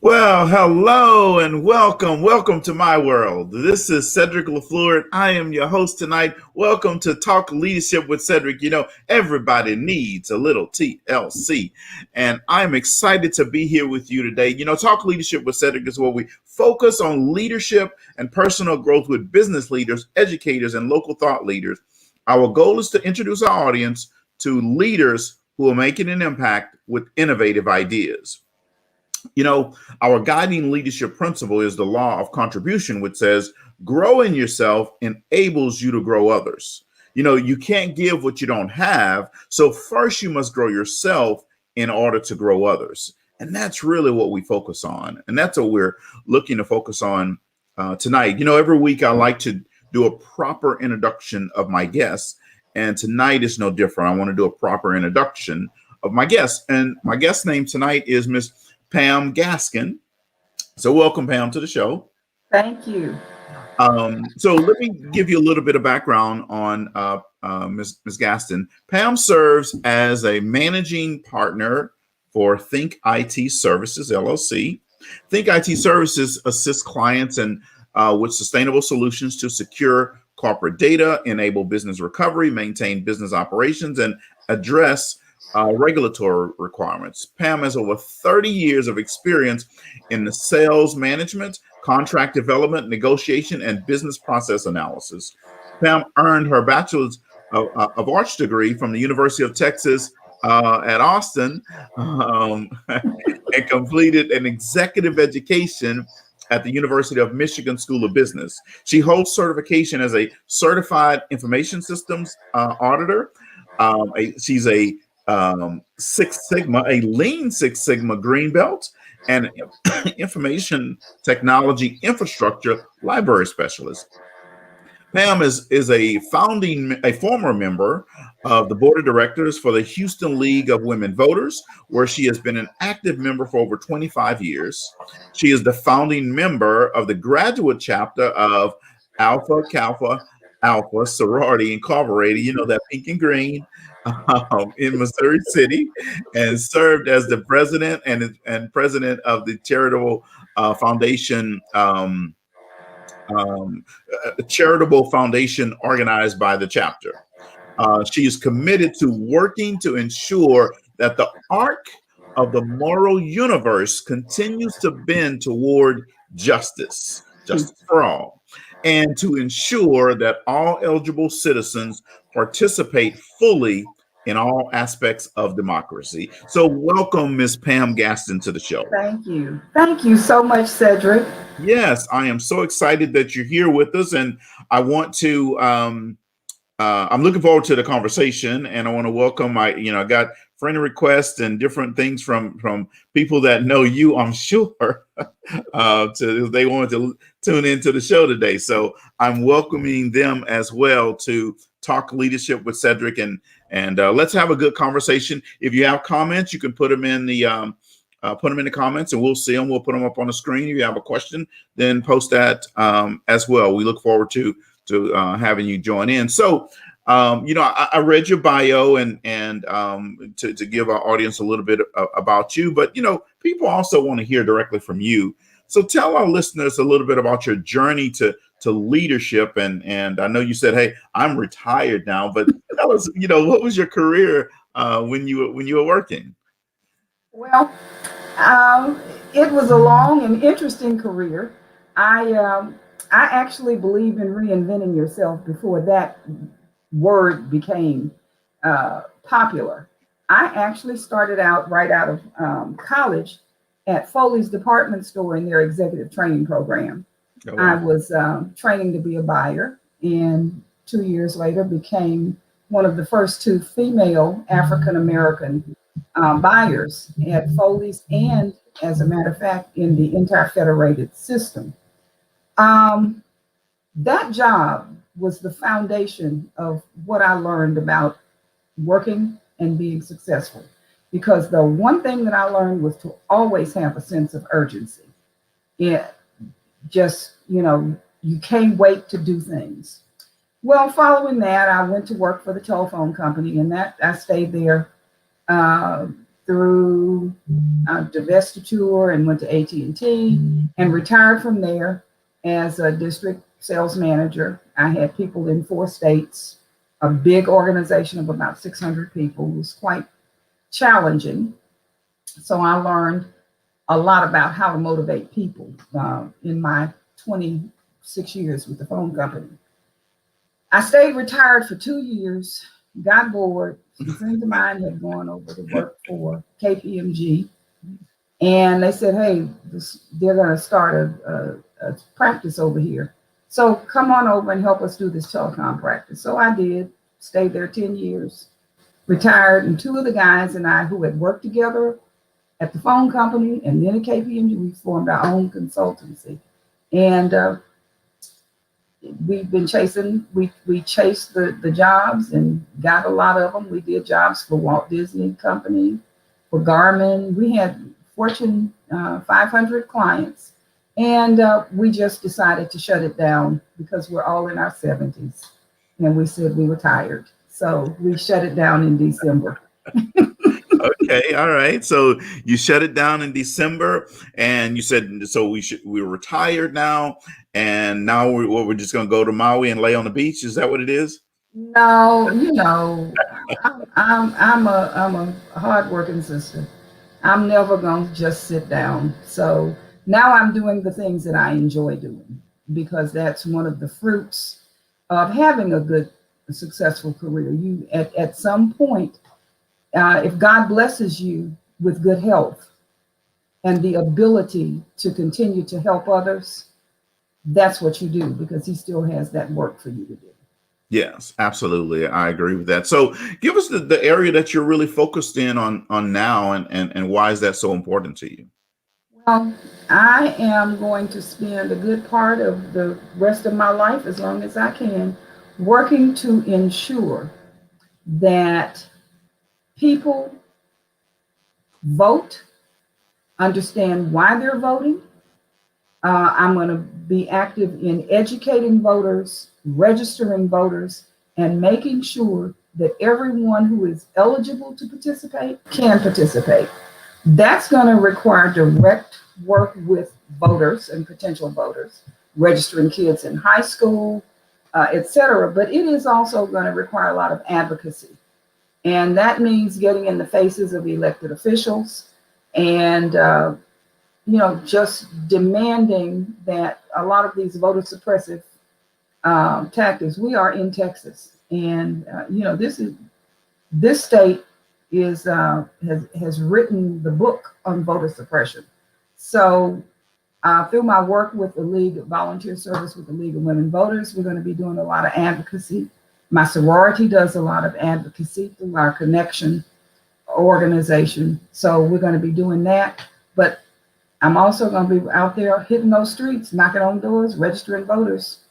Well, hello and welcome. Welcome to my world. This is Cedrick LaFleur. I am your host tonight. Welcome to Talk Leadership with Cedrick. You know, everybody needs a little TLC. And I'm excited to be here with you today. You know, Talk Leadership with Cedrick is where we focus on leadership and personal growth with business leaders, educators, and local thought leaders. Our goal is to introduce our audience to leaders who are making an impact with innovative ideas. You know, our guiding leadership principle is the law of contribution, which says growing yourself enables you to grow others. You know, you can't give what you don't have. So first you must grow yourself in order to grow others. And that's really what we focus on. And that's what we're looking to focus on tonight. You know, every week I like to do a proper introduction of my guests. And tonight is no different. I want to do a proper introduction of my guest. And my guest name tonight is Miss Pam Gaskin. So welcome, Pam, to the show. Thank you. So let me give you a little bit of background on Ms. Gaskin. Pam serves as a managing partner for Think IT Services, LLC. Think IT Services assists clients with sustainable solutions to secure corporate data, enable business recovery, maintain business operations, and address regulatory requirements. Pam has over 30 years of experience in the sales management, contract development, negotiation, and business process analysis. Pam earned her bachelor's of arts degree from the University of Texas at Austin and completed an executive education at the University of Michigan School of Business. She holds certification as a certified information systems auditor. She's a Six Sigma, a lean Six Sigma green belt, and information technology infrastructure library specialist. Pam is a former member of the board of directors for the Houston League of Women Voters, where she has been an active member for over 25 years. She is the founding member of the graduate chapter of Alpha Kappa Alpha Sorority Incorporated, you know, that pink and green, in Missouri City, and served as the president and president of the charitable foundation. A charitable foundation organized by the chapter. She is committed to working to ensure that the arc of the moral universe continues to bend toward justice for all, and to ensure that all eligible citizens participate fully in all aspects of democracy. So welcome, Ms. Pam Gaskin, to the show. Thank you. Thank you so much, Cedrick. Yes, I am so excited that you're here with us, and I want to. I'm looking forward to the conversation, and I want to welcome. I got friend requests and different things from people that know you, I'm sure. They wanted to tune into the show today, so I'm welcoming them as well to talk leadership with Cedrick, and let's have a good conversation. If you have comments, you can put them in the. Put them in the comments and we'll see them. We'll put them up on the screen. If you have a question, then post that as well. We look forward to having you join in. So, I read your bio and to give our audience a little bit about you, but, people also want to hear directly from you. So tell our listeners a little bit about your journey to leadership. And I know you said, hey, I'm retired now, but tell us, what was your career when you were working? Well, it was a long and interesting career. I actually believe in reinventing yourself before that word became popular. I actually started out right out of college at Foley's department store in their executive training program. Oh, wow. I was training to be a buyer, and 2 years later became one of the first two female African American buyers at Foley's, and as a matter of fact, in the entire federated system. That job was the foundation of what I learned about working and being successful, because the one thing that I learned was to always have a sense of urgency. It just, you can't wait to do things. Well, following that, I went to work for the telephone company, and that I stayed there through divestiture and went to AT&T and retired from there as a district sales manager. I had people in 4 states, a big organization of about 600 people. It was quite challenging. So I learned a lot about how to motivate people in my 26 years with the phone company. I stayed retired for 2 years, got bored. Some friends of mine had gone over to work for KPMG, and they said, hey, they're going to start a practice over here. So come on over and help us do this telecom practice. So I did, stayed there 10 years, retired, and 2 of the guys and I who had worked together at the phone company and then at KPMG, we formed our own consultancy. And we've been chasing, we chased the jobs and got a lot of them. We did jobs for Walt Disney Company, for Garmin. We had Fortune 500 clients. And we just decided to shut it down because we're all in our 70s. And we said we were tired. So we shut it down in December. Okay, all right. So you shut it down in December, and you said so we're retired now, and now we're just going to go to Maui and lay on the beach. Is that what it is? No, you know, I'm a hardworking sister. I'm never going to just sit down. So now I'm doing the things that I enjoy doing, because that's one of the fruits of having a good, successful career. You at some point, if God blesses you with good health and the ability to continue to help others, that's what you do, because he still has that work for you to do. Yes, absolutely. I agree with that. So give us the area that you're really focused in on now, and why is that so important to you? Well, I am going to spend a good part of the rest of my life, as long as I can, working to ensure that people vote, understand why they're voting. I'm going to be active in educating voters, registering voters, and making sure that everyone who is eligible to participate can participate. That's going to require direct work with voters and potential voters, registering kids in high school, etc. But it is also going to require a lot of advocacy. And that means getting in the faces of elected officials and, just demanding that a lot of these voter suppressive tactics. We are in Texas, and this state has written the book on voter suppression. So through my work with the League of Volunteer Service with the League of Women Voters, we're going to be doing a lot of advocacy. My sorority does a lot of advocacy through our Connection organization. So we're going to be doing that. But I'm also going to be out there hitting those streets, knocking on doors, registering voters.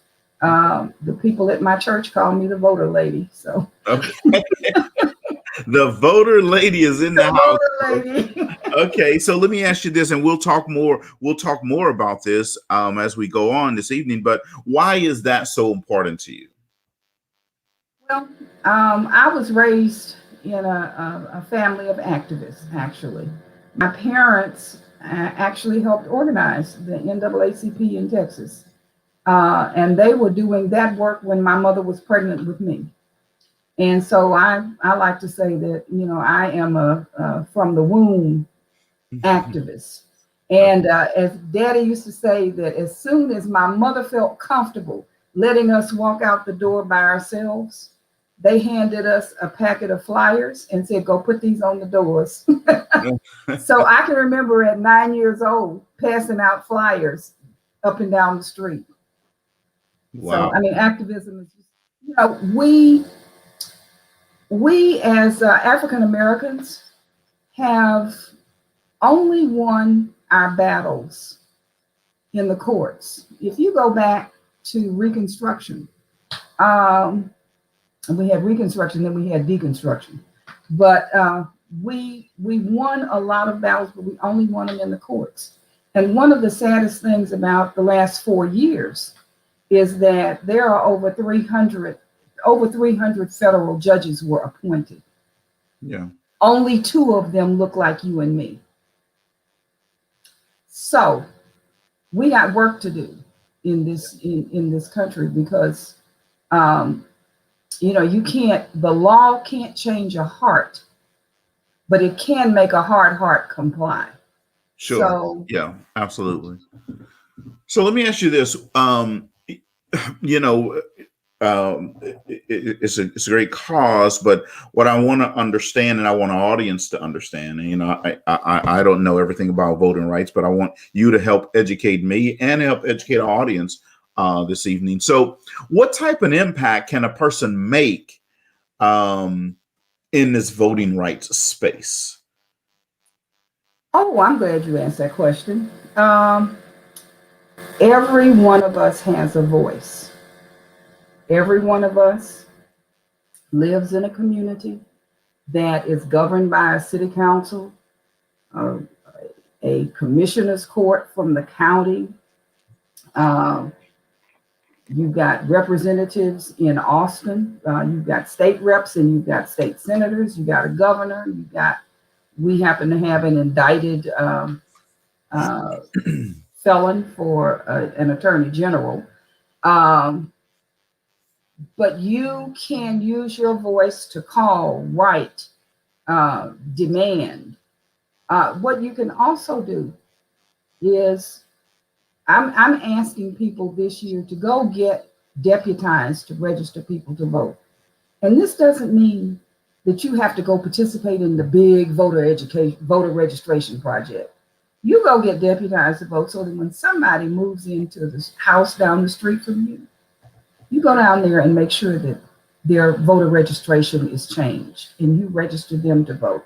The people at my church call me the voter lady. So okay. The voter lady is in the house. Voter lady. Okay, so let me ask you this, and we'll talk more about this as we go on this evening. But why is that so important to you? Well, I was raised in a family of activists, actually. My parents actually helped organize the NAACP in Texas. And they were doing that work when my mother was pregnant with me. And so I like to say that, I am a from the womb activist. And as Daddy used to say, that as soon as my mother felt comfortable letting us walk out the door by ourselves, they handed us a packet of flyers and said, go put these on the doors. So I can remember at 9 years old passing out flyers up and down the street. Wow. So, activism is just, we as African Americans have only won our battles in the courts. If you go back to Reconstruction, we had Reconstruction, then we had Deconstruction. But we won a lot of battles, but we only won them in the courts. And one of the saddest things about the last 4 years is that there are over 300 federal judges were appointed. Yeah. Only 2 of them look like you and me. So we got work to do in this country, because you can't, the law can't change a heart, but it can make a hard heart comply. Sure. So Yeah, absolutely. So let me ask you this. It's a great cause, but what I want to understand, and I want our audience to understand, and I don't know everything about voting rights, but I want you to help educate me and help educate our audience this evening. So, what type of impact can a person make in this voting rights space? Oh, I'm glad you asked that question. Every one of us has a voice. Every one of us lives in a community that is governed by a city council, a commissioner's court from the county. You've got representatives in Austin. You've got state reps, and you've got state senators. You got a governor. We happen to have an indicted felon for an attorney general. But you can use your voice to call, write, demand. What you can also do is, I'm asking people this year to go get deputized to register people to vote. And this doesn't mean that you have to go participate in the big voter registration project. You go get deputized to vote, so that when somebody moves into the house down the street from you, you go down there and make sure that their voter registration is changed and you register them to vote.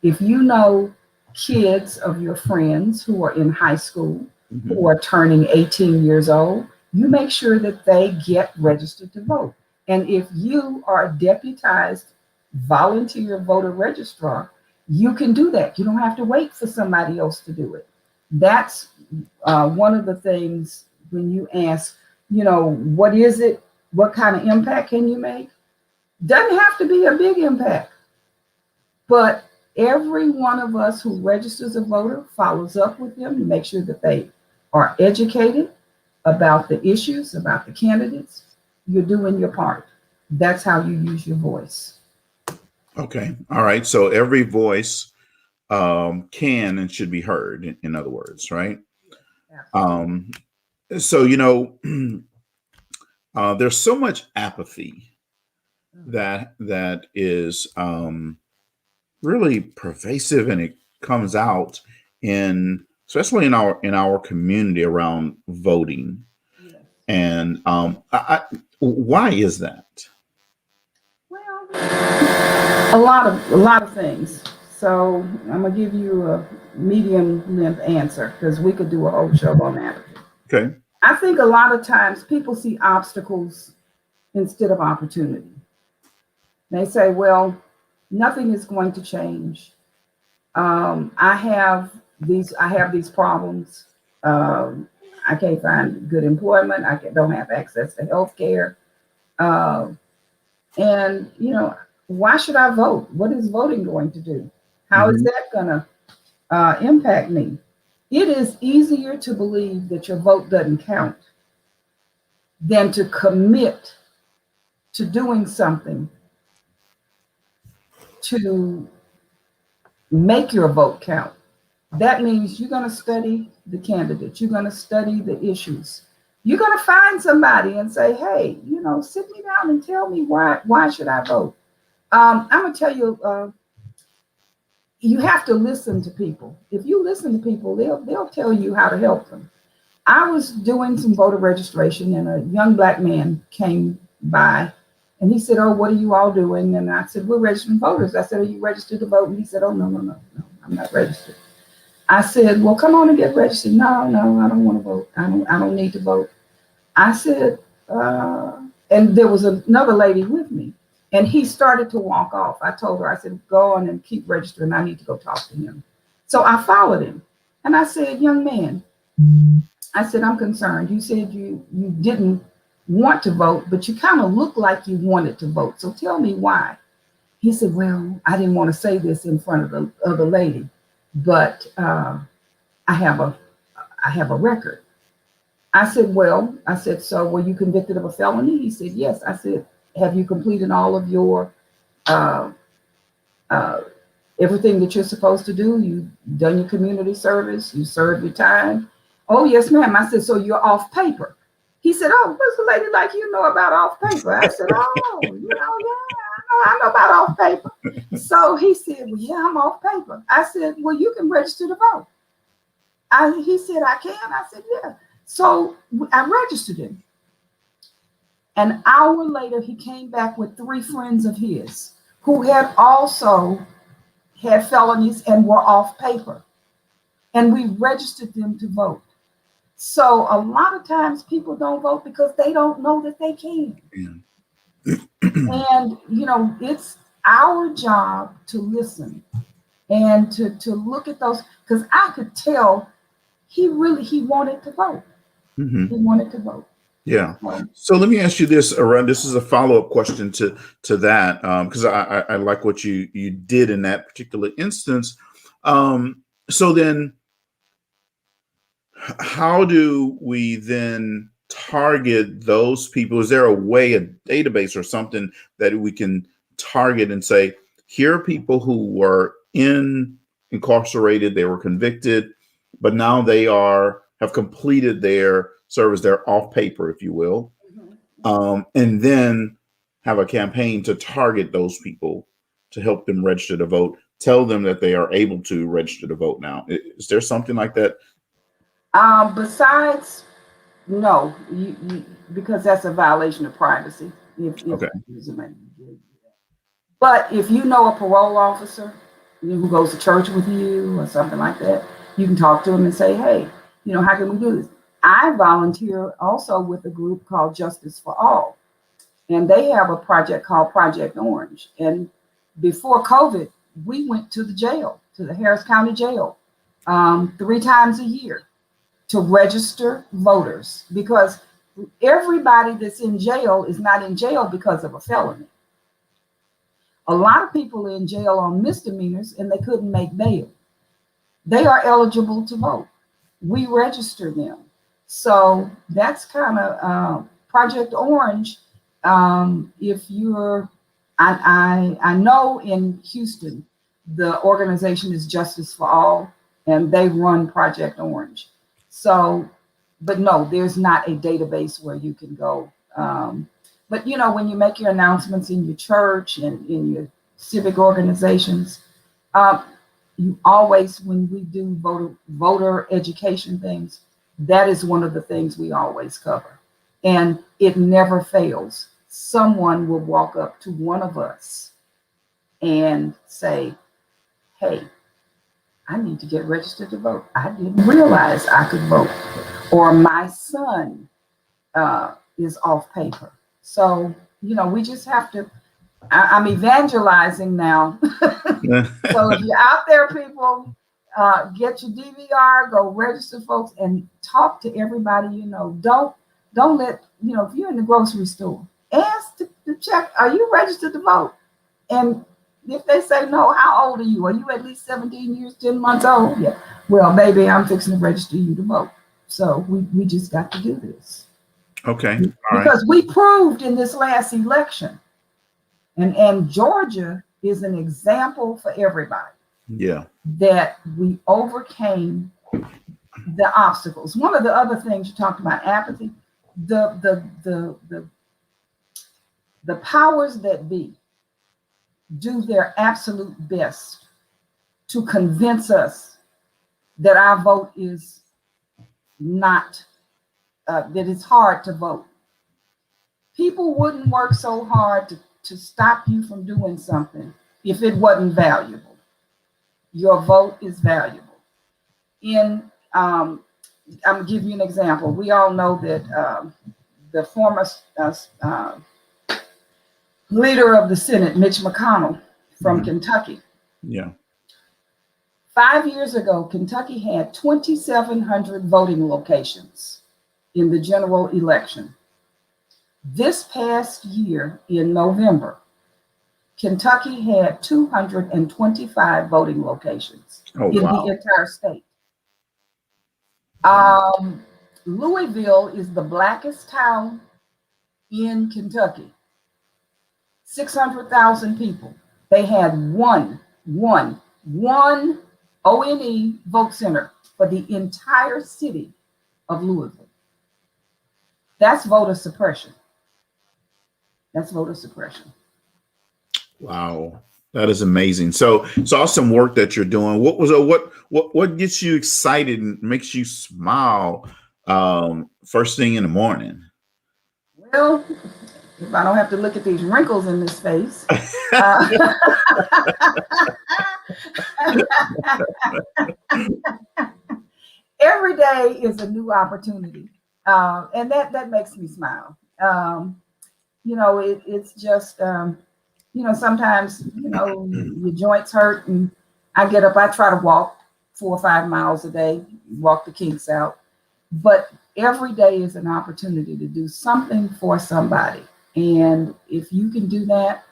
If you know kids of your friends who are in high school, who are turning 18 years old, you make sure that they get registered to vote. And if you are a deputized volunteer voter registrar, you can do that. You don't have to wait for somebody else to do it. That's one of the things when you ask, what is it? What kind of impact can you make? Doesn't have to be a big impact. But every one of us who registers a voter follows up with them to make sure that they are educated about the issues, about the candidates. You're doing your part. That's how you use your voice. Okay. All right. So every voice can and should be heard, in other words, right? So, there's so much apathy that is really pervasive, and it comes out especially in our community around voting. Yes. And why is that? Well, a lot of things. So I'm gonna give you a medium length answer, because we could do a whole show on apathy. Okay. I think a lot of times people see obstacles instead of opportunity. They say, well, nothing is going to change. I have these problems. I can't find good employment. Don't have access to health care. And, why should I vote? What is voting going to do? How is that going to impact me? It is easier to believe that your vote doesn't count than to commit to doing something to make your vote count. That means you're going to study the candidates. You're going to study the issues. You're going to find somebody and say, hey, sit me down and tell me why should I vote? I'm going to tell you, you have to listen to people. If you listen to people, they'll tell you how to help them. I was doing some voter registration, and a young black man came by, and he said, oh, what are you all doing? And I said, we're registering voters. I said, are you registered to vote? And he said, oh, no, I'm not registered. I said, well, come on and get registered. No, I don't want to vote. I don't need to vote. I said, and there was another lady with me, and he started to walk off. I told her, I said, go on and keep registering. I need to go talk to him. So I followed him, and I said, young man, I said, I'm concerned. You said you didn't want to vote, but you kind of look like you wanted to vote. So tell me why. he said, well, I didn't want to say this in front of the other lady, but I have a record. I said, well, so were you convicted of a felony? He said, yes. I said, have you completed all of your uh, everything that you're supposed to do? You've done your community service, you served your time. Oh, yes, ma'am. I said, so you're off paper. He said, oh, what's a lady like you know about off paper? I said, oh, yeah, I know about off paper. So he said, well, yeah, I'm off paper. I said, well, you can register to vote. He said, I can. I said, yeah. So I registered him. An hour later, he came back with 3 friends of his who had also had felonies and were off paper. And we registered them to vote. So a lot of times people don't vote because they don't know that they can. Yeah. And, it's our job to listen and to look at those, because I could tell he wanted to vote. Mm-hmm. He wanted to vote. Yeah. So let me ask you this, Arun. This is a follow-up question to that, because I like what you did in that particular instance. So then, how do we then target those people? Is there a way, a database or something that we can target and say, here are people who were incarcerated, they were convicted, but now they have completed their service, they're off paper, if you will, and then have a campaign to target those people to help them register to vote, tell them that they are able to register to vote now. Is there something like that? Besides, no, because that's a violation of privacy. Okay. But if you know a parole officer who goes to church with you or something like that, you can talk to him and say, hey, how can we do this? I volunteer also with a group called Justice for All, and they have a project called Project Orange. And before COVID, we went to the jail, to the Harris County Jail, 3 times a year to register voters, because everybody that's in jail is not in jail because of a felony. A lot of people are in jail on misdemeanors and they couldn't make bail. They are eligible to vote. We register them. So that's kind of Project Orange. If you're, I know in Houston, the organization is Justice for All, and they run Project Orange. So, but no, there's not a database where you can go. But when you make your announcements in your church and in your civic organizations, you always, when we do voter education things, that is one of the things we always cover. And it never fails. Someone will walk up to one of us and say, hey, I need to get registered to vote. I didn't realize I could vote. Or my son is off paper. So, we just have to, I'm evangelizing now. So if you're out there, people, get your DVR, go register folks and talk to everybody you know. Don't let, if you're in the grocery store, ask to check, are you registered to vote? And if they say no, how old are you? Are you at least 17 years, 10 months old? Yeah. Well, baby, I'm fixing to register you to vote. So we just got to do this. Okay. Because we proved in this last election, and Georgia is an example for everybody. Yeah. That we overcame the obstacles. One of the other things you talked about, apathy, the powers that be do their absolute best to convince us that our vote is not, that it's hard to vote. People wouldn't work so hard to stop you from doing something if it wasn't valuable. Your vote is valuable. I'm gonna give you an example. We all know that the former leader of the Senate, Mitch McConnell from Kentucky. Yeah. 5 years ago, Kentucky had 2,700 voting locations in the general election. This past year in November, Kentucky had 225 voting locations Oh, in wow. the entire state. Louisville is the blackest town in Kentucky. 600,000 people. They had one ONE vote center for the entire city of Louisville. That's voter suppression. That's voter suppression. Wow. That is amazing. So it's awesome work that you're doing. What gets you excited and makes you smile first thing in the morning? Well, if I don't have to look at these wrinkles in this face. Every day is a new opportunity. And that makes me smile. It's just, sometimes, your joints hurt and I get up, I try to walk 4 or 5 miles a day, walk the kinks out. But every day is an opportunity to do something for somebody. And if you can do that,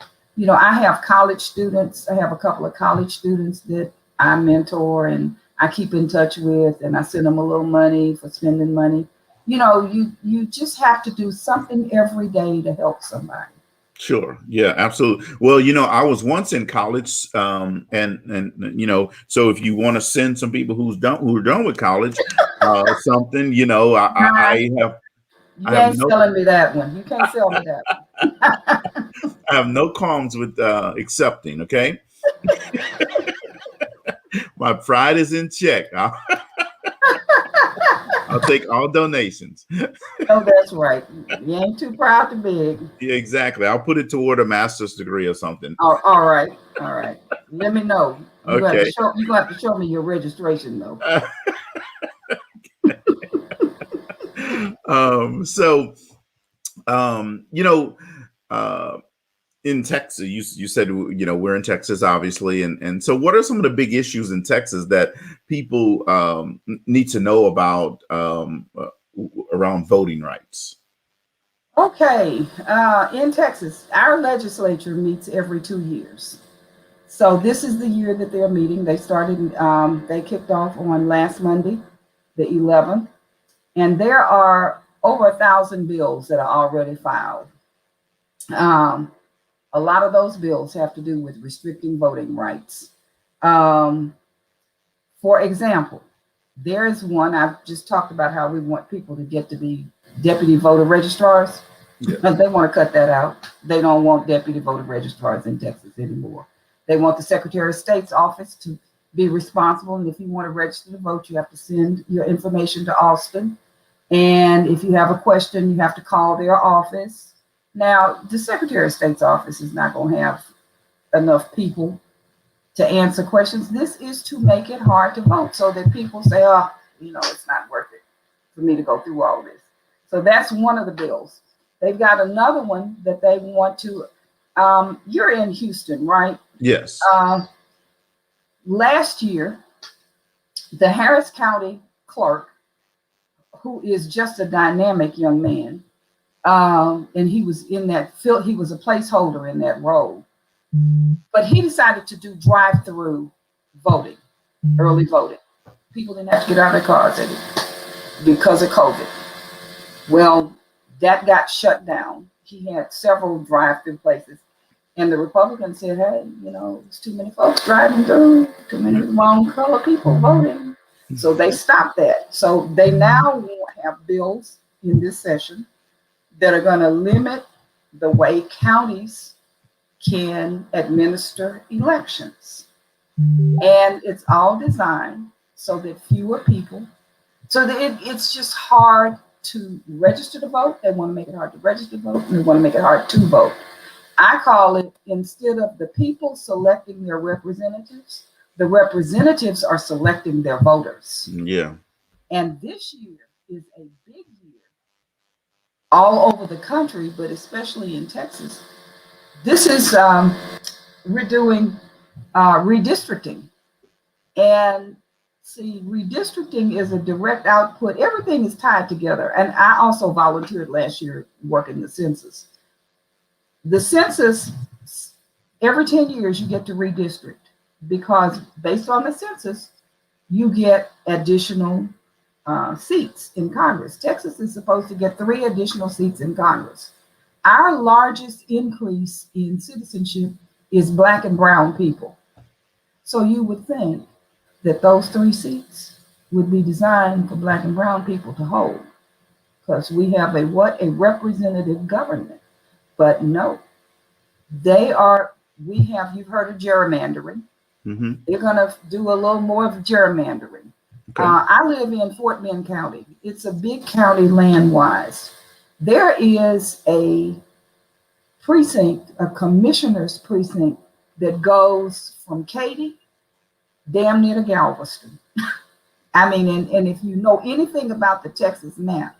I have college students. I have a couple of college students that I mentor and I keep in touch with, and I send them a little money for spending money. You just have to do something every day to help somebody. Sure. Yeah, absolutely. Well, I was once in college, and so if you want to send some people who are done with college, something, I ain't selling me that one. You can't sell me that one. I have no qualms with accepting. Okay, my pride is in check. I'll take all donations. Oh, that's right. You ain't too proud to beg. Yeah, exactly. I'll put it toward a master's degree or something. Oh, all right. Let me know. You're Okay. going to have to show me your registration, though. In Texas, you said, we're in Texas, obviously. And so what are some of the big issues in Texas that people need to know about around voting rights? Okay. In Texas, our legislature meets every 2 years. So this is the year that they're meeting. They kicked off on last Monday, the 11th. And there are over 1,000 bills that are already filed. A lot of those bills have to do with restricting voting rights. For example, there is one, I've just talked about how we want people to get to be deputy voter registrars. Yeah. But they want to cut that out. They don't want deputy voter registrars in Texas anymore. They want the Secretary of State's office to be responsible. And if you want to register to vote, you have to send your information to Austin. And if you have a question, you have to call their office. Now, the Secretary of State's office is not going to have enough people to answer questions. This is to make it hard to vote so that people say, it's not worth it for me to go through all this. So that's one of the bills. They've got another one that they want to, you're in Houston, right? Yes. Last year, the Harris County clerk, who is just a dynamic young man, and he was in that field, he was a placeholder in that role. But he decided to do drive-through voting, early voting. People didn't have to get out of their cars because of COVID. Well, that got shut down. He had several drive-through places. And the Republicans said, hey, it's too many folks driving through, too many wrong color people voting. So they stopped that. So they now have bills in this session that are going to limit the way counties can administer elections. And it's all designed so that fewer people, so that it's just hard to register to vote. They want to make it hard to register to vote, and they want to make it hard to vote. I call it, instead of the people selecting their representatives, the representatives are selecting their voters. Yeah. And this year is a big year all over the country, but especially in Texas. This is, we're doing redistricting. And see, redistricting is a direct output. Everything is tied together. And I also volunteered last year working the census. The census Every 10 years, you get to redistrict because based on the census, you get additional seats in Congress. Texas is supposed to get 3 additional seats in Congress. Our largest increase in citizenship is Black and brown people. So you would think that those 3 seats would be designed for Black and brown people to hold because we have a representative government. But no, you've heard of gerrymandering. Mm-hmm. They're going to do a little more of gerrymandering. Okay. I live in Fort Bend County. It's a big county land-wise. There is a precinct, a commissioner's precinct that goes from Katy damn near to Galveston. I mean, and if you know anything about the Texas map,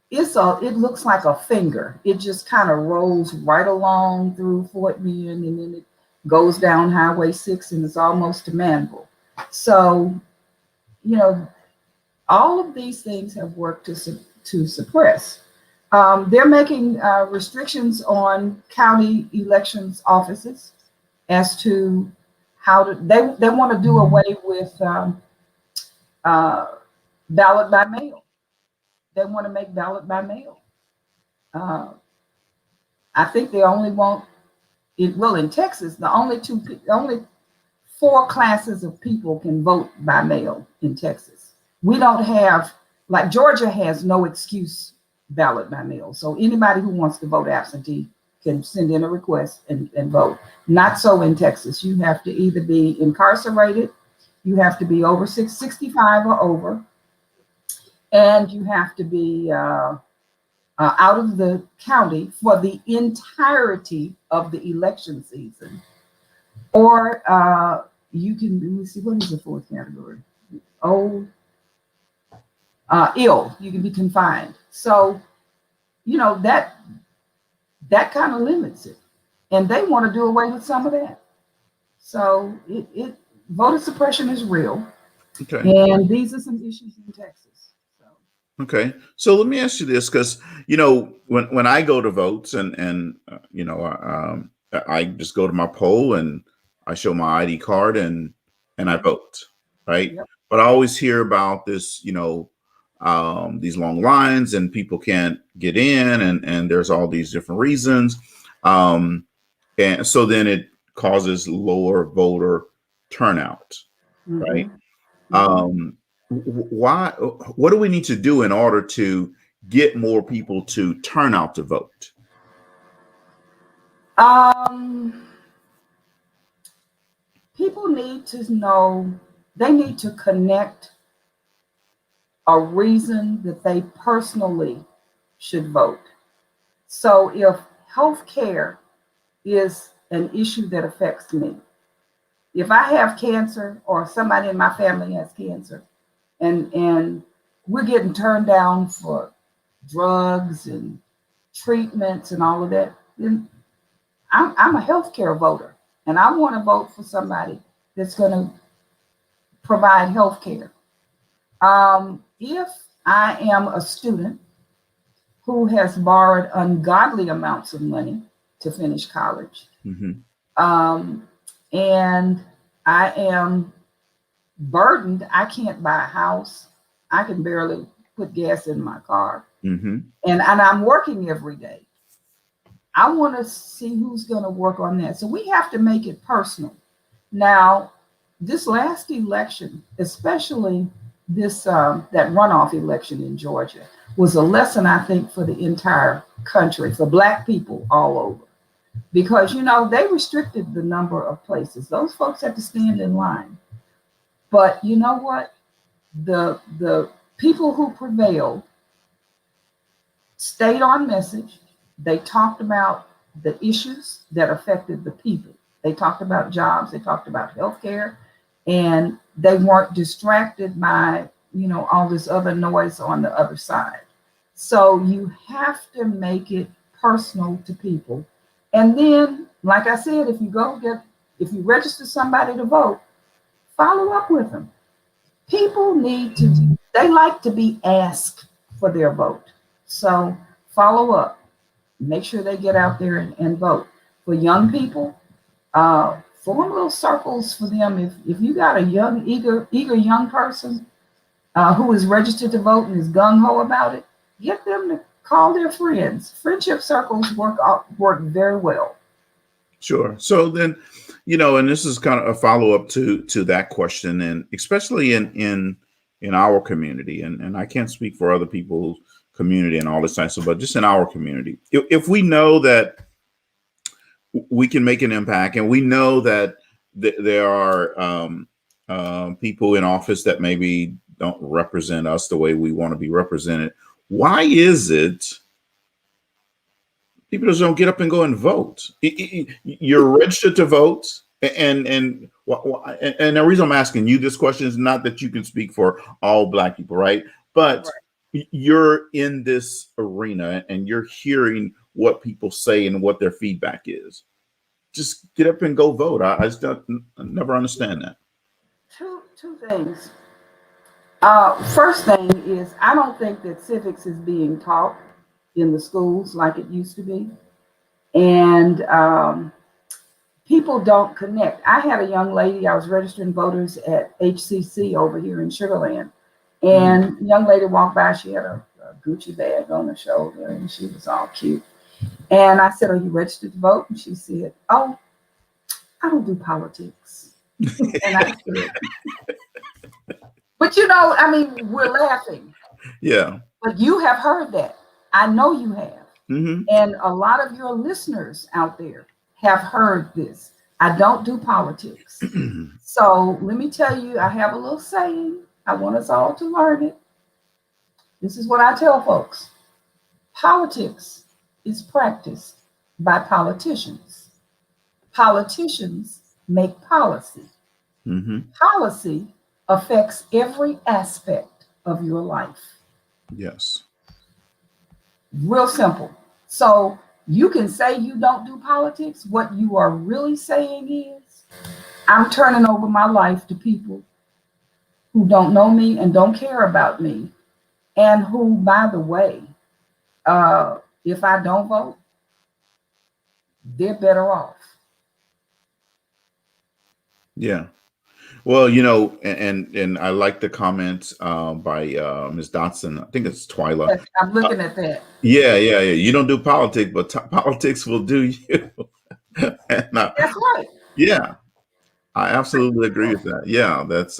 it looks like a finger. It just kind of rolls right along through Fort Bend, and then it goes down Highway 6, and it's almost to Manville. So, all of these things have worked to suppress. They're making restrictions on county elections offices as to how they want to do away with ballot by mail. They want to make ballot by mail. I think they only want it. Well, in Texas, the only 4 classes of people can vote by mail in Texas. We don't have, like Georgia has no excuse ballot by mail. So anybody who wants to vote absentee can send in a request and vote. Not so in Texas. You have to either be incarcerated, you have to be over 65 or over, and you have to be out of the county for the entirety of the election season. Or you can, let me see, what is the 4th category? Ill, you can be confined. So, that kind of limits it. And they want to do away with some of that. So voter suppression is real. Okay. And these are some issues in Texas. Okay. So let me ask you this, because, when I go to votes and I just go to my poll and I show my ID card and I vote, right? Yep. But I always hear about this, these long lines and people can't get in and there's all these different reasons. And so then it causes lower voter turnout, right? Mm-hmm. What do we need to do in order to get more people to turn out to vote? People need to know, they need to connect a reason that they personally should vote. So if healthcare is an issue that affects me, if I have cancer or somebody in my family has cancer and we're getting turned down for drugs and treatments and all of that, then I'm a healthcare voter and I want to vote for somebody that's going to provide healthcare. If I am a student who has borrowed ungodly amounts of money to finish college, and I am burdened, I can't buy a house, I can barely put gas in my car, and I'm working every day, I want to see who's going to work on that. So we have to make it personal. Now, this last election, especially this that runoff election in Georgia, was a lesson, I think, for the entire country, for Black people all over. Because, they restricted the number of places. Those folks had to stand in line. But you know what? The people who prevailed stayed on message. They talked about the issues that affected the people. They talked about jobs. They talked about healthcare. And they weren't distracted by, all this other noise on the other side. So you have to make it personal to people. And then, like I said, if you register somebody to vote, follow up with them. People they like to be asked for their vote. So follow up, make sure they get out there and vote. for young people. Form little circles for them. If you got a young, eager young person who is registered to vote and is gung ho about it, get them to call their friends. Friendship circles work very well. Sure. So then, and this is kind of a follow up to that question, and especially in our community, and I can't speak for other people's community and all this type of stuff, but just in our community, if we know that we can make an impact, and we know that there are people in office that maybe don't represent us the way we want to be represented, why is it people just don't get up and go and vote? You're registered to vote, and the reason I'm asking you this question is not that you can speak for all Black people, right? But you're in this arena and you're hearing what people say and what their feedback is. Just get up and go vote. I never understand that. Two things. First thing is, I don't think that civics is being taught in the schools like it used to be. And people don't connect. I had a young lady, I was registering voters at HCC over here in Sugar Land. And a young lady walked by, she had a Gucci bag on her shoulder and she was all cute. And I said, "Are you registered to vote?" And she said, "Oh, I don't do politics." And I said, but we're laughing. Yeah. But you have heard that. I know you have. Mm-hmm. And a lot of your listeners out there have heard this. I don't do politics. So let me tell you, I have a little saying. I want us all to learn it. This is what I tell folks. Politics is practiced by politicians. Politicians make policy. Mm-hmm. Policy affects every aspect of your life. Yes. Real simple. So you can say you don't do politics. What you are really saying is, I'm turning over my life to people who don't know me and don't care about me, and who, by the way, if I don't vote, they're better off. Yeah. Well, and I like the comments by Ms. Dotson. I think it's Twyla. Yes, I'm looking at that. Yeah. You don't do politics, but politics will do you. That's right. Yeah, I absolutely agree with that. Yeah, that's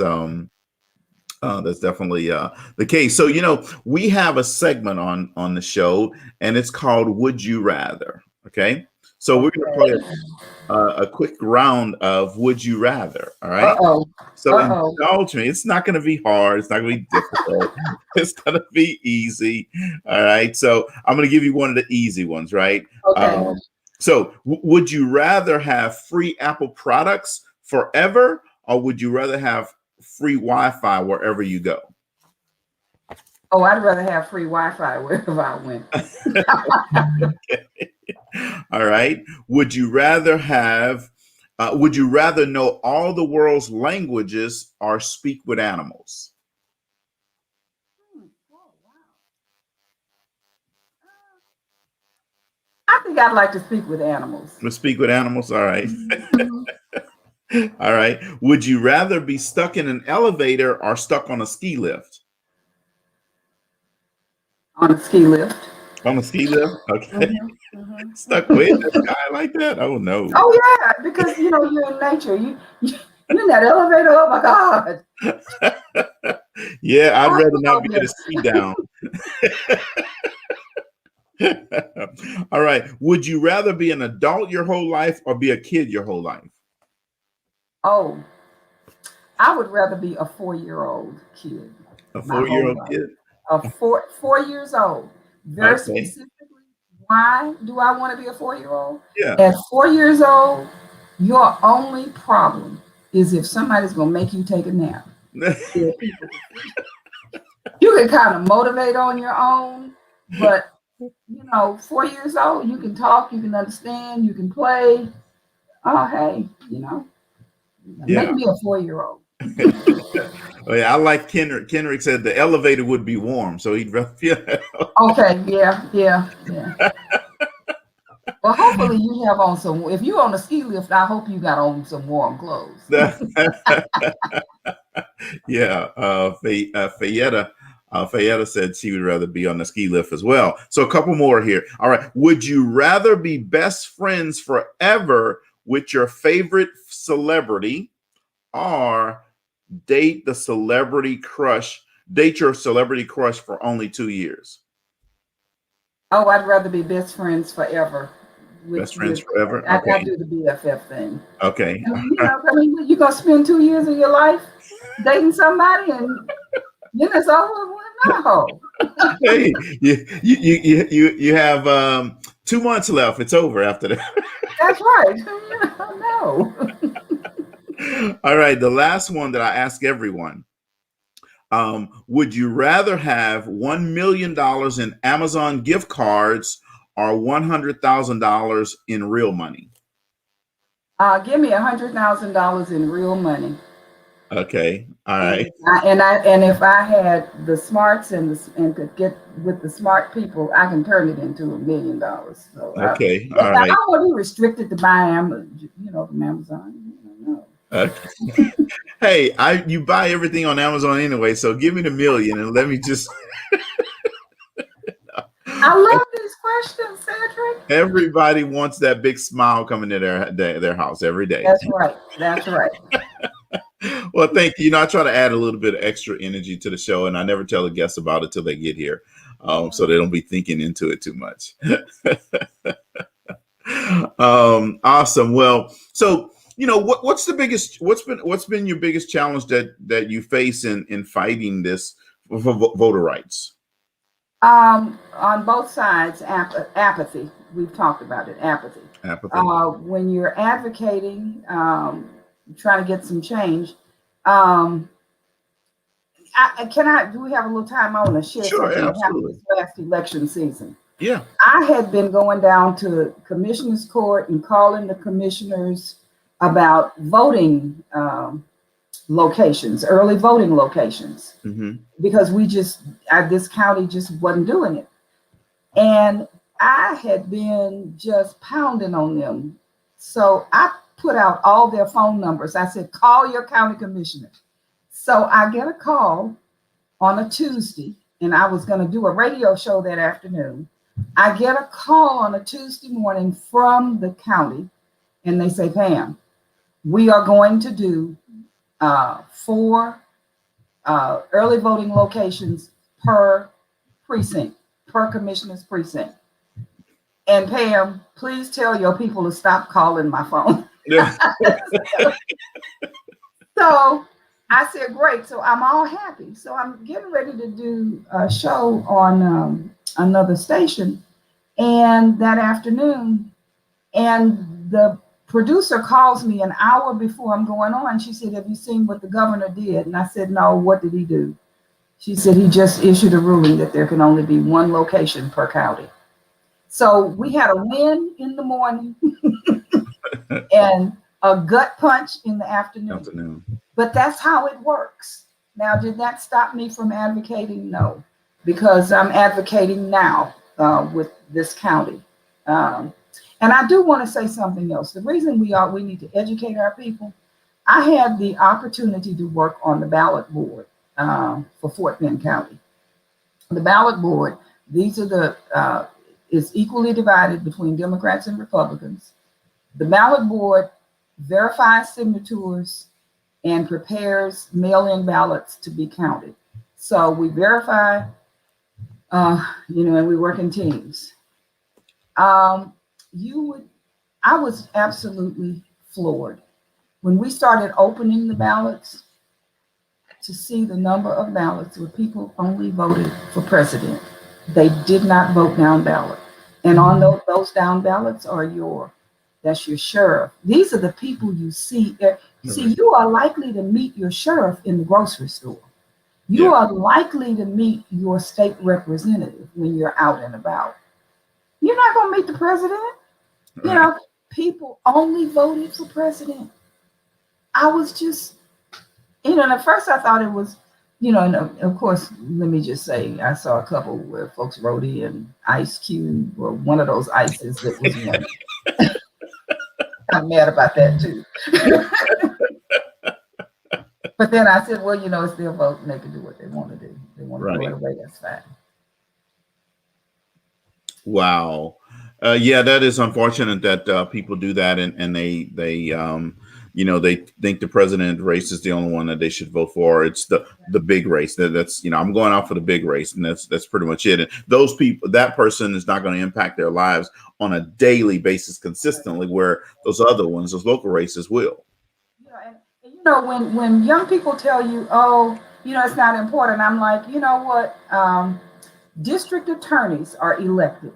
definitely the case. So, we have a segment on the show, and it's called "Would You Rather." Okay, so we're going to play a quick round of "Would You Rather." All right. So indulge me. It's not going to be hard. It's not going to be difficult. It's going to be easy. All right. So I'm going to give you one of the easy ones. Right. Okay. So would you rather have free Apple products forever, or would you rather have free Wi-Fi wherever you go? Oh, I'd rather have free Wi-Fi wherever I went. Okay. All right. Would you rather know all the world's languages or speak with animals? Oh, wow. I think I'd like to speak with animals. Speak with animals. All right. Mm-hmm. All right. Would you rather be stuck in an elevator or stuck on a ski lift? On a ski lift. On a ski lift? Okay. Mm-hmm. Mm-hmm. Stuck with a guy like that? Oh, no. Oh, yeah, because, you're in nature. You're in that elevator. Oh, my God. Yeah, I'd rather not be able to see down. All right. Would you rather be an adult your whole life or be a kid your whole life? Oh, I would rather be a 4-year-old kid. A 4-year-old kid? A 4 years old. Very specifically, why do I want to be a 4-year-old? Yeah. At 4 years old, your only problem is if somebody's going to make you take a nap. You can kind of motivate on your own, but 4 years old, you can talk, you can understand, you can play. Oh, hey, make me a 4-year-old. Oh, yeah, I like Kendrick. Kendrick said the elevator would be warm, so he'd rather feel that. Okay, yeah. Well, hopefully you have on some. If you're on a ski lift, I hope you got on some warm clothes. Yeah, Fayetta said she would rather be on the ski lift as well. So a couple more here. All right. Would you rather be best friends forever with your favorite celebrity, or date the celebrity crush, date your celebrity crush for only 2 years? Oh, I'd rather be best friends forever. Best friends forever. I Okay. do the BFF thing. Okay. I mean, you gonna spend 2 years of your life dating somebody and then it's over? Well, no. Hey, you have 2 months left. It's over after that. That's right. No. All right. The last one that I ask everyone. Would you rather have $1 million in Amazon gift cards or $100,000 in real money? Give me $100,000 in real money. Okay. All right. And if I had the smarts and could get with the smart people, I can turn it into $1 million. So Okay. I All right. don't want to be restricted to buy from Amazon. No. Okay. Hey, you buy everything on Amazon anyway, so give me the million and let me just. I love these questions, Cedrick. Everybody wants that big smile coming to their house every day. That's right. That's right. Well, thank you. I try to add a little bit of extra energy to the show, and I never tell the guests about it till they get here, so they don't be thinking into it too much. Awesome. Well, so what's been your biggest challenge that you face in fighting this for voter rights? On both sides, apathy. We've talked about it. Apathy. Apathy. When you're advocating, trying to get some change. Do we have a little time? I want to share Sure, something that happened absolutely. this last election season. Yeah. I had been going down to commissioner's court and calling the commissioners about voting locations, early voting locations, because this county just wasn't doing it. And I had been just pounding on them. So I put out all their phone numbers. I said, call your county commissioner. So I get a call on a Tuesday, and I was going to do a radio show that afternoon. I get a call on a Tuesday morning from the county, and they say, Pam, we are going to do 4 early voting locations per precinct, per commissioner's precinct. And Pam, please tell your people to stop calling my phone. Yeah. So I said, great. So I'm all happy. So I'm getting ready to do a show on another station. And that afternoon, and the producer calls me an hour before I'm going on. She said, have you seen what the governor did? And I said, no, what did he do? She said, he just issued a ruling that there can only be 1 location per county. So we had a win in the morning and a gut punch in the afternoon. But that's how it works. Now, did that stop me from advocating? No, because I'm advocating now with this county. And I do want to say something else. The reason we need to educate our people, I had the opportunity to work on the ballot board for Fort Bend County. The ballot board, these are is equally divided between Democrats and Republicans. The ballot board verifies signatures and prepares mail-in ballots to be counted. So we verify, and we work in teams. I was absolutely floored when we started opening the ballots to see the number of ballots where people only voted for president. They did not vote down ballot. And on those down ballots that's your sheriff. These are the people you see. See, you are likely to meet your sheriff in the grocery store. You are likely to meet your state representative when you're out and about. You're not going to meet the president. Right. People only voted for president. I was just, and at first I thought it was, and of course, let me just say, I saw a couple where folks wrote in Ice Cube or one of those ices that was winning. I'm mad about that too. But then I said, well, it's their vote and they can do what they want to do. If they want to throw it away, that's fine. Wow. Yeah, that is unfortunate that people do that, and they they think the president race is the only one that they should vote for. It's the big race. That's I'm going out for the big race, and that's pretty much it. And those people, that person is not going to impact their lives on a daily basis consistently, where those other ones, those local races, will. When young people tell you, oh, it's not important, I'm like, you know what? District attorneys are elected.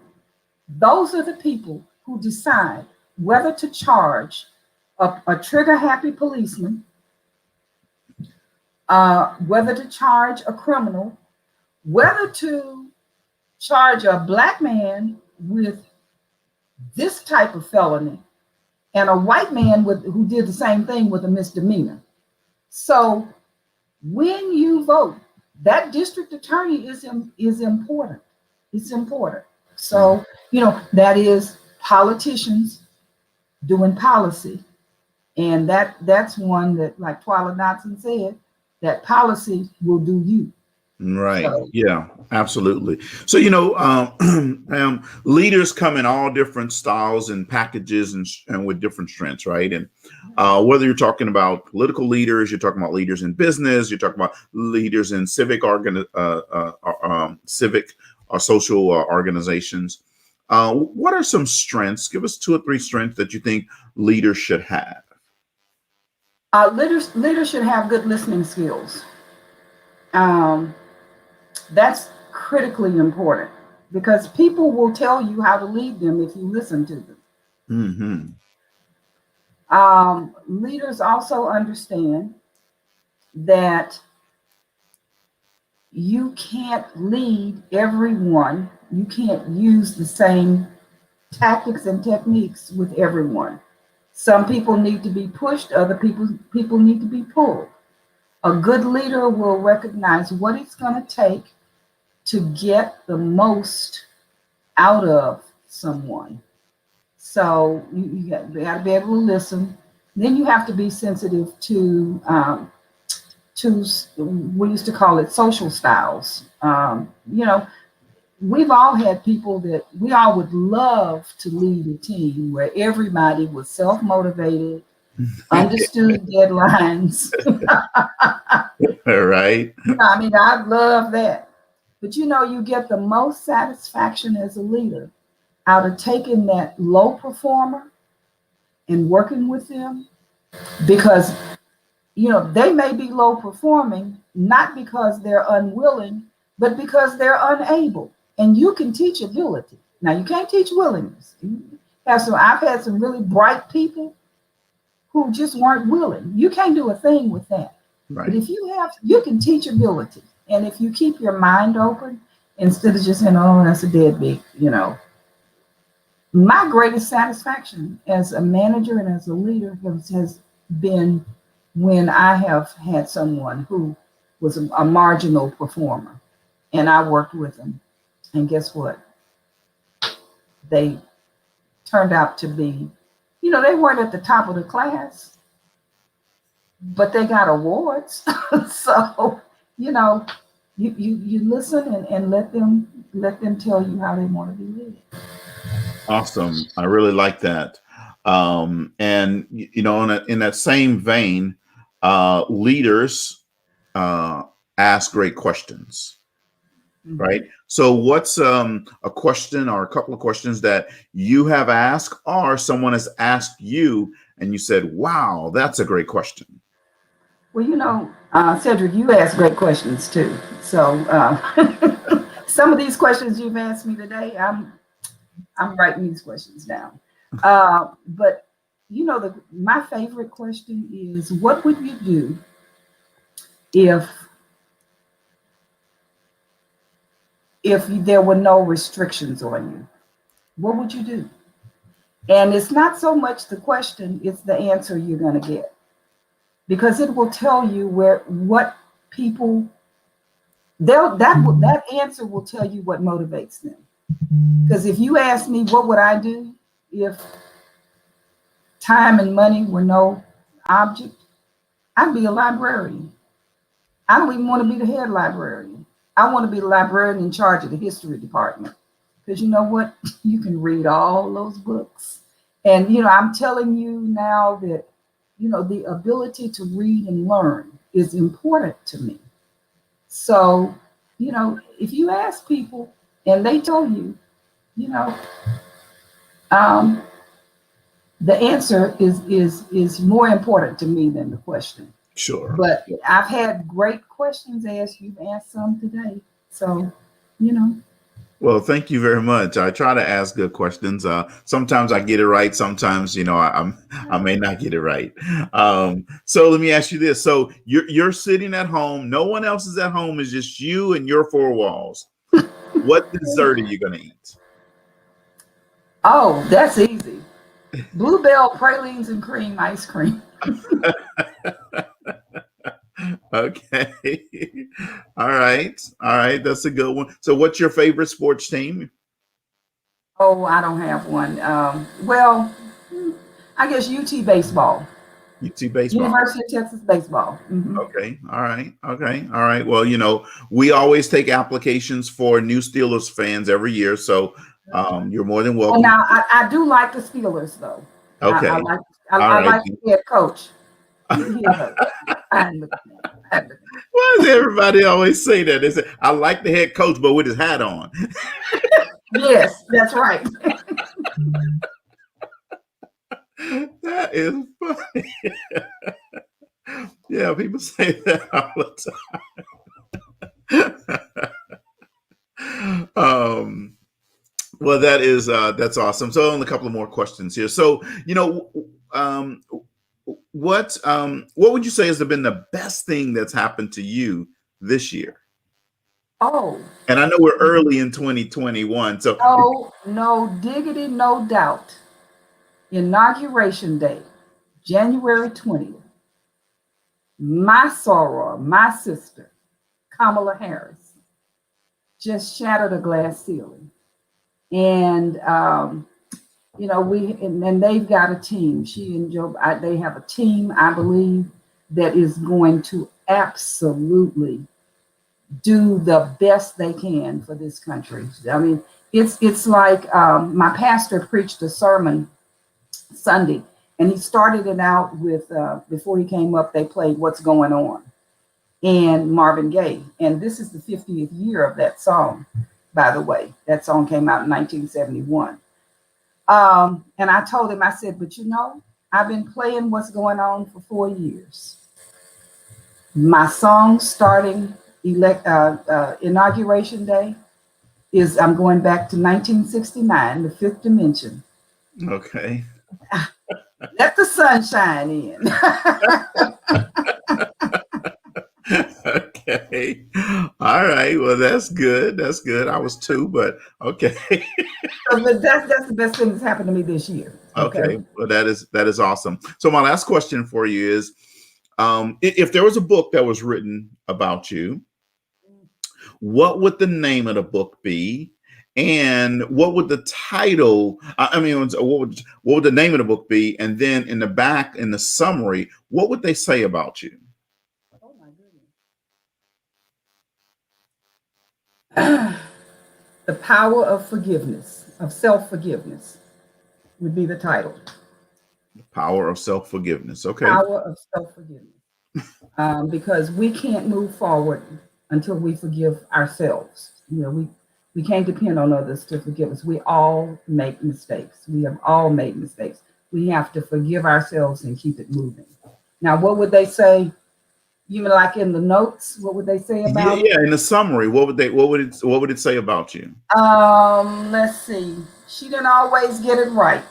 Those are the people who decide whether to charge a trigger-happy policeman, whether to charge a criminal, whether to charge a Black man with this type of felony, and a white man who did the same thing with a misdemeanor. So when you vote, that district attorney is important. It's important. So, that is politicians doing policy. And that's one that, like Twyla Dotson said, that policy will do you. Right. So, yeah, absolutely. So, leaders come in all different styles and packages and with different strengths, right? And whether you're talking about political leaders, you're talking about leaders in business, you're talking about leaders in civic or social organizations. What are some strengths? Give us 2 or 3 strengths that you think leaders should have. Leaders should have good listening skills. That's critically important because people will tell you how to lead them if you listen to them. Mm-hmm. Leaders also understand that you can't lead everyone. You can't use the same tactics and techniques with everyone. Some people need to be pushed, other people need to be pulled. A good leader will recognize what it's going to take to get the most out of someone. So you got to be able to listen. Then you have to be sensitive to we used to call it social styles. We've all had people that we all would love to lead a team where everybody was self-motivated, understood deadlines. Right. I love that. But you get the most satisfaction as a leader out of taking that low performer and working with them because, they may be low performing, not because they're unwilling, but because they're unable. And you can teach ability. Now, you can't teach willingness. I've had some really bright people who just weren't willing. You can't do a thing with that. Right. But if you can teach ability. And if you keep your mind open, instead of just saying, oh, that's a deadbeat, my greatest satisfaction as a manager and as a leader has been when I have had someone who was a marginal performer and I worked with them. And guess what? They turned out to be, they weren't at the top of the class, but they got awards. So, you listen and let them tell you how they want to be led. Awesome. I really like that. And in that same vein, leaders ask great questions. Mm-hmm. Right. So what's a question or a couple of questions that you have asked or someone has asked you and you said, wow, that's a great question? Well, Cedrick, you ask great questions too. So some of these questions you've asked me today, I'm writing these questions down. But my favorite question is, what would you do if there were no restrictions on you? What would you do? And it's not so much the question, it's the answer you're going to get. Because it will tell you what people that answer will tell you what motivates them. Because if you ask me what would I do if time and money were no object, I'd be a librarian. I don't even want to be the head librarian. I want to be the librarian in charge of the history department. Because you know what? You can read all those books. And, I'm telling you now that, the ability to read and learn is important to me. So, if you ask people and they tell you, the answer is more important to me than the question. Sure. But I've had great questions asked. You've asked some today. So, Well, thank you very much. I try to ask good questions. Sometimes I get it right. Sometimes, I may not get it right. So let me ask you this. So you're sitting at home. No one else is at home. It's just you and your four walls. What dessert are you going to eat? Oh, that's easy. Bluebell pralines and cream ice cream. Okay. All right. That's a good one. So what's your favorite sports team? Oh, I don't have one. Well, I guess UT baseball. UT baseball. University of Texas baseball. Mm-hmm. Okay. All right. Okay. All right. Well, we always take applications for new Steelers fans every year. So you're more than welcome. Well, now, I do like the Steelers, though. Okay. I like the head coach. Why does everybody always say that? They say, I like the head coach, but with his hat on. Yes, that's right. That is funny. Yeah, people say that all the time. Well, that's awesome. So only a couple of more questions here. So, what would you say has been the best thing that's happened to you this year? Oh. And I know we're early in 2021. So no diggity, no doubt. Inauguration Day, January 20th. My soror, my sister, Kamala Harris, just shattered a glass ceiling. And and they've got a team. She and Joe, they have a team, I believe, that is going to absolutely do the best they can for this country. I mean, it's like my pastor preached a sermon Sunday, and he started it out with before he came up, they played "What's Going On" and Marvin Gaye, and this is the 50th year of that song. By the way, that song came out in 1971. And I told him, I said, but I've been playing What's Going On for 4 years. My song starting Inauguration Day is I'm going back to 1969, The Fifth Dimension. Okay. Let the sun shine in. Okay. All right. Well, that's good. That's good. I was 2, but okay. But that's the best thing that's happened to me this year. Okay. Well, that is awesome. So my last question for you is, if there was a book that was written about you, what would the name of the book be? And what would the title, what would the name of the book be? And then in the back, in the summary, what would they say about you? Oh my goodness. The Power of Forgiveness, of Self-Forgiveness would be the title. The Power of Self-Forgiveness. Okay. Power of Self-Forgiveness. Because we can't move forward until we forgive ourselves. We can't depend on others to forgive us. We all make mistakes. We have all made mistakes. We have to forgive ourselves and keep it moving. Now, what would they say? You mean like in the notes? What would they say about it? Yeah, in the summary, what would it say about you? Let's see. She didn't always get it right,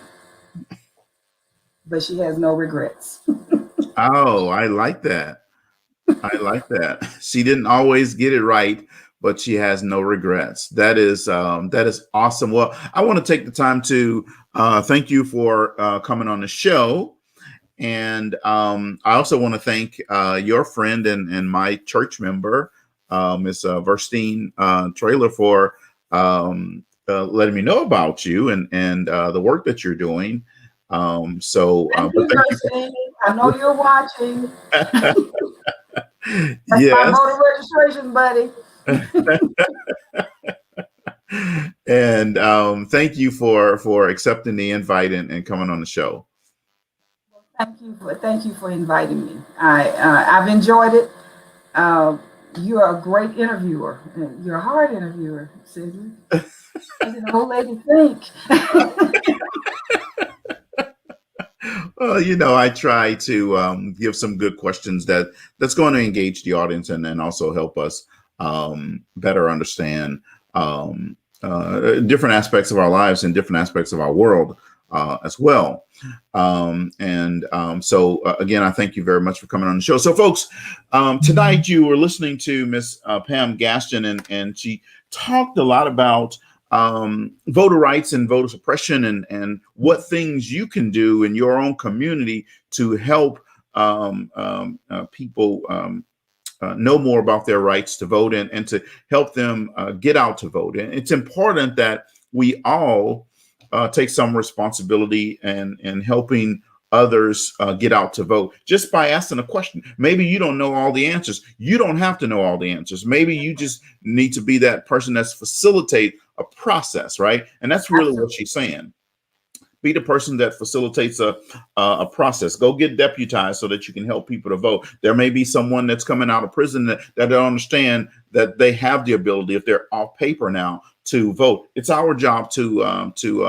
but she has no regrets. Oh, I like that. I like that. She didn't always get it right, but she has no regrets. That is awesome. Well, I want to take the time to thank you for coming on the show. And I also want to thank your friend and my church member, Ms. Verstein Trailer for letting me know about you and the work that you're doing. Thank you, Verstein. I know you're watching. That's my voter registration, buddy. And thank you for accepting the invite and coming on the show. Thank you for inviting me. I've enjoyed it. You're a great interviewer. You're a hard interviewer, Cedrick. An old lady think. Well, I try to give some good questions that's going to engage the audience and also help us better understand different aspects of our lives and different aspects of our world as well. So again, I thank you very much for coming on the show. So folks, tonight you were listening to Miss Pam Gaskin, and she talked a lot about voter rights and voter suppression and what things you can do in your own community to help people know more about their rights to vote and to help them get out to vote. And it's important that we all take some responsibility in helping others get out to vote just by asking a question. Maybe you don't know all the answers. You don't have to know all the answers. Maybe you just need to be that person that's facilitate a process, right? And that's really what she's saying. Be the person that facilitates a process. Go get deputized so that you can help people to vote. There may be someone that's coming out of prison that don't understand that they have the ability, if they're off paper now, to vote. It's our job to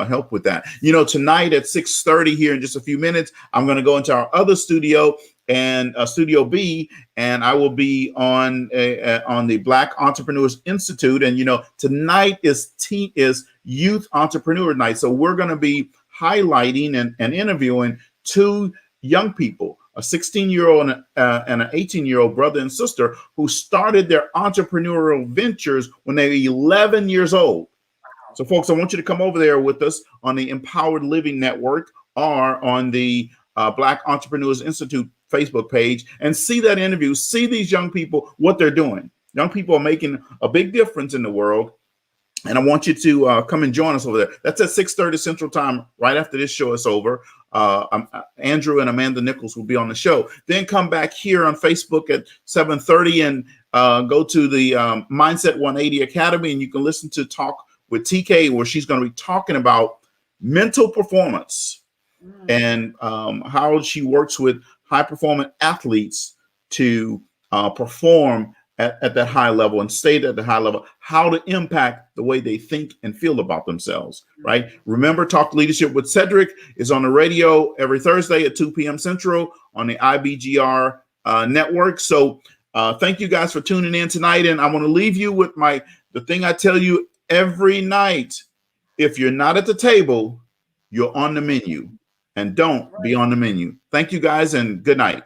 help with that. Tonight at 6:30 here in just a few minutes, I'm going to go into our other studio and Studio B, and I will be on the Black Entrepreneurs Institute. And tonight is Youth Entrepreneur Night, so we're going to be highlighting and interviewing two young people, a 16-year-old and an 18-year-old brother and sister who started their entrepreneurial ventures when they were 11 years old. So folks, I want you to come over there with us on the Empowered Living Network or on the Black Entrepreneurs Institute Facebook page and see that interview, see these young people, what they're doing. Young people are making a big difference in the world. And I want you to come and join us over there. That's at 6:30 Central Time, right after this show is over. Andrew and Amanda Nichols will be on the show. Then come back here on Facebook at 7:30 and go to the Mindset 180 Academy, and you can listen to Talk with TK, where she's going to be talking about mental performance and how she works with high-performing athletes to perform at that high level and stay at the high level, how to impact the way they think and feel about themselves, right? Remember, Talk Leadership with Cedrick is on the radio every Thursday at 2 p.m. Central on the IBGR network. So thank you guys for tuning in tonight. And I want to leave you with the thing I tell you every night. If you're not at the table, you're on the menu, and don't be on the menu. Thank you guys and good night.